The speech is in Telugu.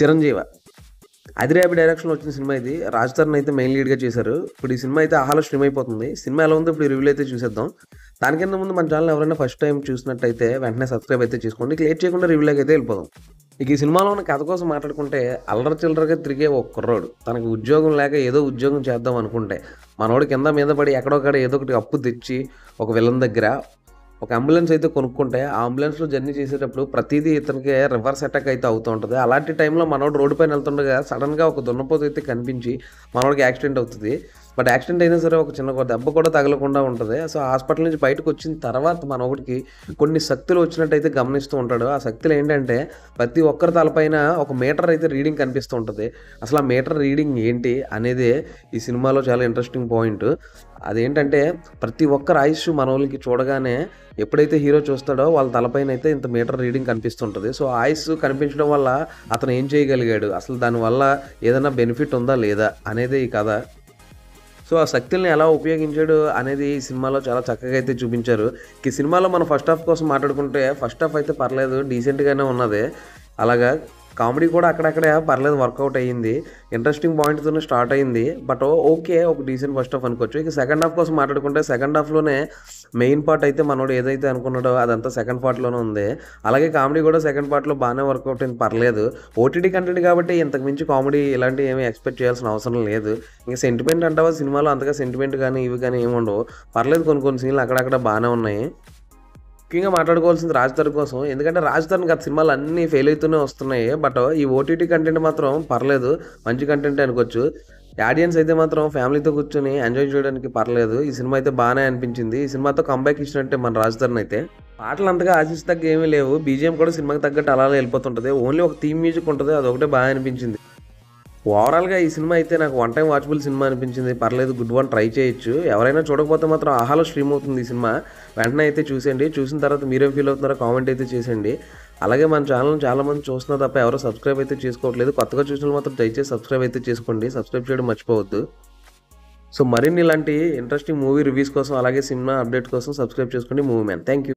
చిరంజీవి. ఆదిరాబి డైరెక్షన్‌లో వచ్చిన సినిమా ఇది. రాజ్ తరుణ్ అయితే మెయిన్ లీడ్‌గా చేశారు. ఇప్పుడు ఈ సినిమా అయితే ఆహాలో స్ట్రీమ్ అయిపోతుంది. సినిమా ఎలా ఉందో ఇప్పుడు రివ్యూ అయితే చూసేద్దాం. దానికన్నా ముందు మన ఛానల్ ఎవరైనా ఫస్ట్ టైం చూసినట్టయితే వెంటనే సబ్స్క్రైబ్ అయితే చేసుకోండి. ఇక లేట్ చేయకుండా రివ్యూలోకి అయితే వెళ్ళిపోదాం. ఇక ఈ సినిమాలో ఉన్న కథ కోసం మాట్లాడుకుంటే అల్లరి చిల్లరగా తిరిగే ఒక కుర్రోడు తనకి ఉద్యోగం లేక ఏదో ఉద్యోగం చేద్దాం అనుకుంటే మనోడు కింద మీద పడి ఎక్కడో ఏదో ఒకటి అప్పు తెచ్చి ఒక విలన్ దగ్గర ఒక అంబులెన్స్ అయితే కొనుక్కుంటే ఆ అంబులెన్స్‌లో జర్నీ చేసేటప్పుడు ప్రతీదీ ఇతనికి రివర్స్ అటాక్ అయితే అవుతూ ఉంటది. అలాంటి టైంలో మనోడు రోడ్డు పైన వెళ్తుండగా సడెన్‌గా ఒక దున్నపోతు అయితే కనిపించి మనోడికి యాక్సిడెంట్ అవుతది. బట్ యాక్సిడెంట్ అయినా సరే ఒక చిన్న దెబ్బ కూడా తగలకుండా ఉంటది. సో హాస్పిటల్ నుంచి బయటకొచ్చిన తర్వాత మనోడికి కొన్ని శక్తులు వచ్చినట్టయితే గమనిస్తూ ఉంటాడు. ఆ శక్తులు ఏంటంటే ప్రతి ఒక్కరి తలపైన ఒక మీటర్ అయితే రీడింగ్ కనిపిస్తూ ఉంటది. అసలు ఆ మీటర్ రీడింగ్ ఏంటి అనేదే ఈ సినిమాలో చాలా ఇంట్రెస్టింగ్ పాయింట్. అదేంటంటే ప్రతి ఒక్కరి ఆయుష్ మనోళ్ళకి చూడగానే ఎప్పుడైతే హీరో చూస్తాడో వాళ్ళ తలపైన అయితే ఇంత మీటర్ రీడింగ్ కనిపిస్తుంటది. సో ఆయుష్ కనిపించడం వల్ల అతను ఏం చేయగలిగాడు, అసలు దానివల్ల ఏదైనా బెనిఫిట్ ఉందా లేదా అనేదే ఈ కథ. సో ఆ శక్తుల్ని ఎలా ఉపయోగించాడు అనేది ఈ సినిమాలో చాలా చక్కగా అయితే చూపించారు. ఈ సినిమాలో మనం ఫస్ట్ హాఫ్ కోసం మాట్లాడుకుంటే ఫస్ట్ హాఫ్ అయితే పర్లేదు, డీసెంట్‌గానే ఉన్నది. అలాగా కామెడీ కూడా అక్కడక్కడే పర్లేదు వర్కౌట్ అయ్యింది. ఇంట్రెస్టింగ్ పాయింట్‌తోనే స్టార్ట్ అయింది. బట్ ఓకే, ఒక డీసెంట్ ఫస్ట్ హాఫ్ అనుకోవచ్చు. ఇక సెకండ్ హాఫ్ కోసం మాట్లాడుకుంటే సెకండ్ హాఫ్‌లోనే మెయిన్ పార్ట్ అయితే మనోడు ఏదైతే అనుకున్నాడో అదంతా సెకండ్ పార్ట్‌లోనే ఉంది. అలాగే కామెడీ కూడా సెకండ్ పార్ట్‌లో బాగానే వర్కౌట్ అయింది, పర్లేదు. ఓటీటీ కంటెంట్ కాబట్టి ఇంతకు మించి కామెడీ ఇలాంటివి ఏమీ ఎక్స్‌పెక్ట్ చేయాల్సిన అవసరం లేదు. ఇంక సెంటిమెంట్ అంటావా సినిమాలో అంతగా సెంటిమెంట్ కానీ ఇవి కానీ ఏమి ఉండవు. పర్లేదు, కొన్ని సీన్‌లు అక్కడక్కడ బాగానే ఉన్నాయి. ముఖ్యంగా మాట్లాడుకోవాల్సింది రాజ్ తరుణ్ కోసం. ఎందుకంటే రాజ్ తరుణ్ గత సినిమాలు అన్నీ ఫెయిల్ అవుతూనే వస్తున్నాయి. బట్ ఈ ఓటీటీ కంటెంట్ మాత్రం పర్లేదు, మంచి కంటెంటే అనుకోవచ్చు. ఆడియన్స్ అయితే మాత్రం ఫ్యామిలీతో కూర్చొని ఎంజాయ్ చేయడానికి పర్లేదు. ఈ సినిమా అయితే బాగానే అనిపించింది. ఈ సినిమాతో కంబ్యాక్ ఇచ్చినట్టే మన రాజ్ తరుణ్ అయితే. పాటలు అంతగా ఆశించదగ్గ ఏమీ లేవు. బీజీఎం కూడా సినిమాకి తగ్గట్టు అలా వెళ్ళిపోతుంటుంది. ఓన్లీ ఒక థీమ్ మ్యూజిక్ ఉంటుంది, అదొకటే బాగా అనిపించింది. ఓవరాల్‌గా ఈ సినిమా అయితే నాకు వన్ టైమ్ వాచబుల్ సినిమా అనిపించింది. పర్లేదు, గుడ్ వన్, ట్రై చేయొచ్చు. ఎవరైనా చూడకపోతే మాత్రం ఆహాలో స్ట్రీమ్ అవుతుంది ఈ సినిమా. వెంటనే అయితే చూసేయండి. చూసిన తర్వాత మీరేం ఫీల్ అవుతున్నారో కామెంట్ అయితే చేసేయండి. అలాగే మన ఛానల్‌ని చాలామంది చూస్తున్నారు తప్ప ఎవరు సబ్స్క్రైబ్ అయితే చేసుకోవట్లేదు. కొత్తగా చూసిన మాత్రం దయచేసి సబ్స్క్రైబ్ అయితే చేసుకోండి. సబ్స్క్రైబ్ చేయడం మర్చిపోవద్దు. సో మరిన్ని ఇలాంటి ఇంట్రెస్టింగ్ మూవీ రివ్యూస్ కోసం అలాగే సినిమా అప్డేట్ కోసం సబ్స్క్రైబ్ చేసుకోండి మూవీ మ్యాన్. Thank you.